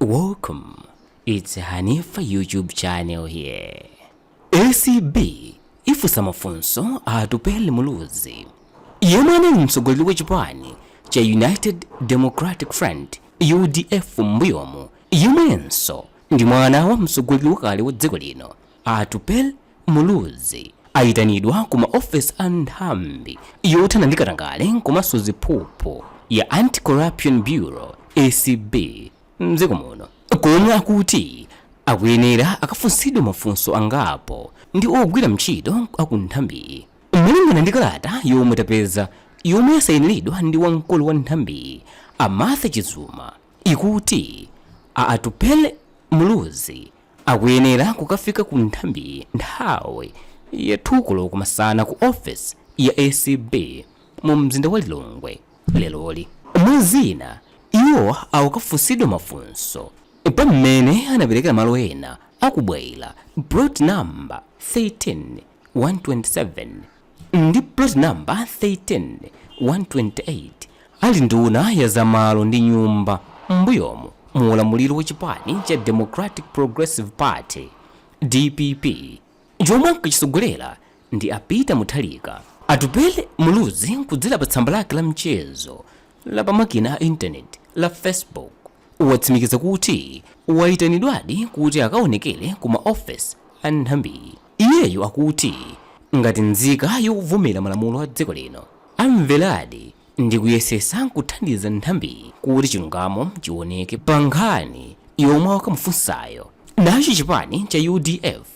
Welcome, it's Hanifa YouTube channel here. ACB ifusa mafunso Atupele Muluzi. Yemwe ni mtsogoleri wa chipani cha United Democratic Front UDF mbuyomu. Yemwenso ndi mwana wa mtsogoleri wakale wa dziko lino Atupele Muluzi ayitanidwa kuma office nthambi yothana ndi katangale komanso ziphuphu ya Anti-Corruption Bureau ACB mdziko muno, komwe akuti akuyenera akafunsidwe mafunso angapo ndi ogwira ntchito aku nthambi. Malingana ndi kalata yomwe tapeza yomwe yasayinidwa ndi wamkulu wa nthambi Martha Chizuma ikuti Atupele Muluzi akuyenera kukafika ku nthambi nthawi ya 2 koloko masana ku office ya ACB mu mzinda wa Lilongwe leloli. Mwazina iwo akufunsidwa mafunso pamene anapereka malo ena akubwera plot number 13127 ndi plot number 13128 ali nduna ya zamalo ndi nyumba mbuyomu mu ulamuliro wa chipani cha Democratic Progressive Party DPP chomwe ankachisogolera ndi apita muthalika. Atupele Muluzi kudzera pa tsamba lake la mchezo la pamakina a internet la Facebook watsimikiza kuti wayitanidwadi kuti akaonekere kuma office a nthambi. Iyeyo akuti ngati nzika yovomera malamulo a dziko lino amveradi ndi kuyesesa kuthandiza nthambi kuti chilungamo chioneke pa nkhani yomwe wakamufunsayo. Nacho chipani cha UDF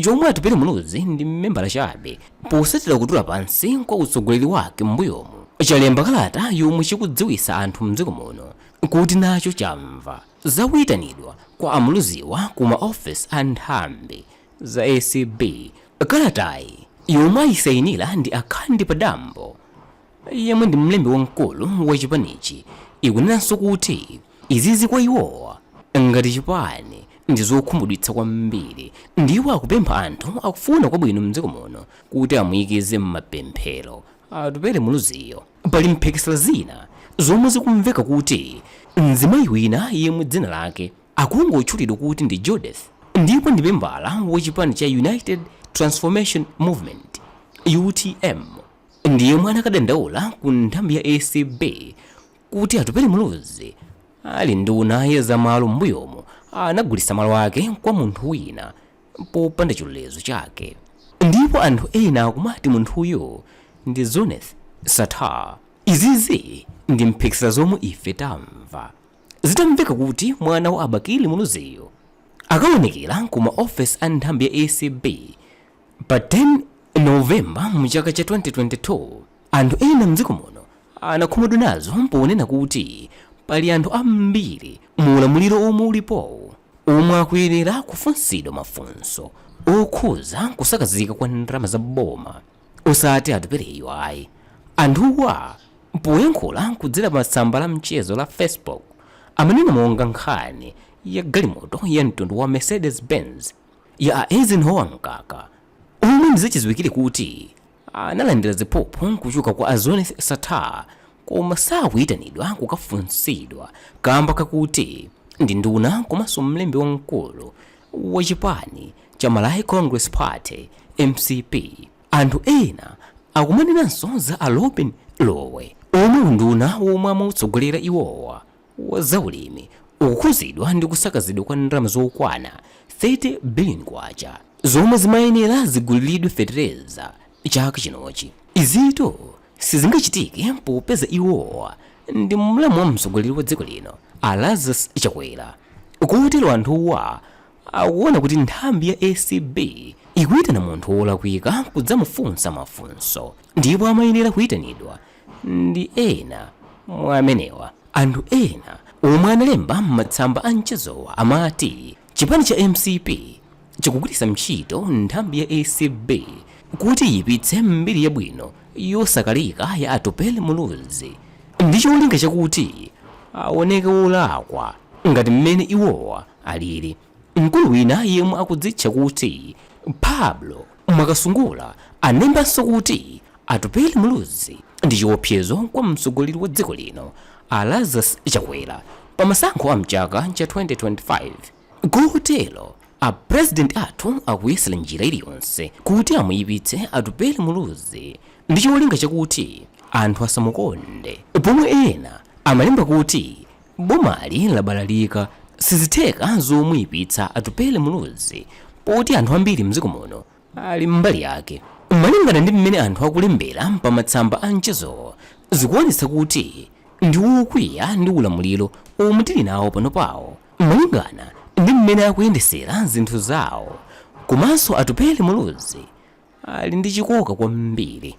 chomwe Atupele Muluzi ndi mmembala chabe posatira kutula pansi kwa utsogoleri wake mbuyomu chalemba kalata yomwe chikudziwisa anthu mdziko muno kuti nacho chamva zakuyitanidwa kwa amuluziwa kuma office a nthambi za ACB. Kalatayi yomwe ayisayinira ndi akhandi padambo yemwe ndi mlembi wamkulu wa chipanichi ikunenanso kuti izizi kwa iwowa ngati chipani ndi zokhumudwitsa kwambiri, ndiwo akupempha anthu akufuna kwabwino mdziko muno kuti amuyikize m'mapemphero Atupele Muluziyo. Pali mphekesera zina zomwe zikumveka kuti mzimayi wina yemwe dzina lake akungotchulidwa kuti ndi Judith ndipo ndi membala wa chipani cha United Transformation Movement UTM ndiye mwana akadandaula ku nthambi ya ACB kuti Atupele Muluzi ali nduna ya zamalo mbuyomu anagulisa malo ake kwa munthu wina popanda chilolezo chake, ndipo anthu ena akumati munthuyo ndi Zoneth Satar. Izizi ndi mphekesera zomwe ife tamva zitamveka kuti mwana wa Atupele Muluziyo akaonekera kuma office a nthambi ya ACB pa 10 Novemba mchaka cha 2022. Anthu ena mdziko muno anakhumudwa nazo ponena kuti pali anthu ambiri mu ulamuliro omwe ulipo omwe akuyenera kufunsidwa mafunso okhuza kusakazika kwa ndalama za boma osati Atupeleyo ayi. Anthuwa poyankhula kudzera pa tsamba la mchezo la Facebook amanena monga nkhani ya galimoto ya mtundu wa Mercedes Benz ya Eisenhower Mkaka omwe ndizachidziwikire kuti analandira ziphuphu kuchoka kwa Zoneth Satar koma sakuyitanidwa kukafunsidwa kamba kakuti ndi nduna komanso mlembi wamkulu wa chipani cha Malawi Congress Party MCP. Anthu ena akumanenanso za Robin Lowe omwe nduna womwe amatsogolera iwowa wa zaulimi ukukhuzidwa ndi kusakazidwa kwa ndalama zokwana 30 billion kwacha zomwe zimayenera ziguliridwe fetereza chaka chinochi. Izito sizingachitike popeza iwowa ndi mlamu wa mtsogoleri wa dziko lino Lazarus Chakwera. Kotero anthuwa akuona kuti nthambi ya ACB ikuyitana munthu wolakwika kudzamufunsa mafunso ndipo amayenera kuyitanidwa ndi ena mwa amenewa. Anthu ena omwe analemba m'matsamba a mchezowa amati chipani cha MCP chikugwiritsa ntchito nthambi ya ACB kuti iyipitse mbiri yabwino yosakalika ya Atupele Muluzi ndi cholinga chakuti aoneke wolakwa ngati mmene iwowa alili. Mkulu wina yemwe akudzitcha kuti Pablo Mwakasungula anembanso kuti Atupele Muluzi ndi chiopsezo kwa mtsogoleri wa dziko lino Lazarus Chakwera pa masankho a mchaka cha 2025. Kotero a president athu akuyesera njira iliyonse kuti amuyipitse Atupele Muluzi ndi cholinga chakuti anthu asamukonde, pomwe ena amalemba kuti bomali labalalika sizitheka zomuyipitsa Atupele Muluzi poti anthu ambiri mdziko muno ali mbali yake. Malingana ndi mmene anthu akulembera pa matsamba a mchezo zikuonetsa kuti ndi ukwiya ndi ulamuliro omwe tili nawo pano pawo malingana ndi mmene akuyendesera zinthu zawo. Komanso Atupele Muluzi ali ndi chikoka kwambiri.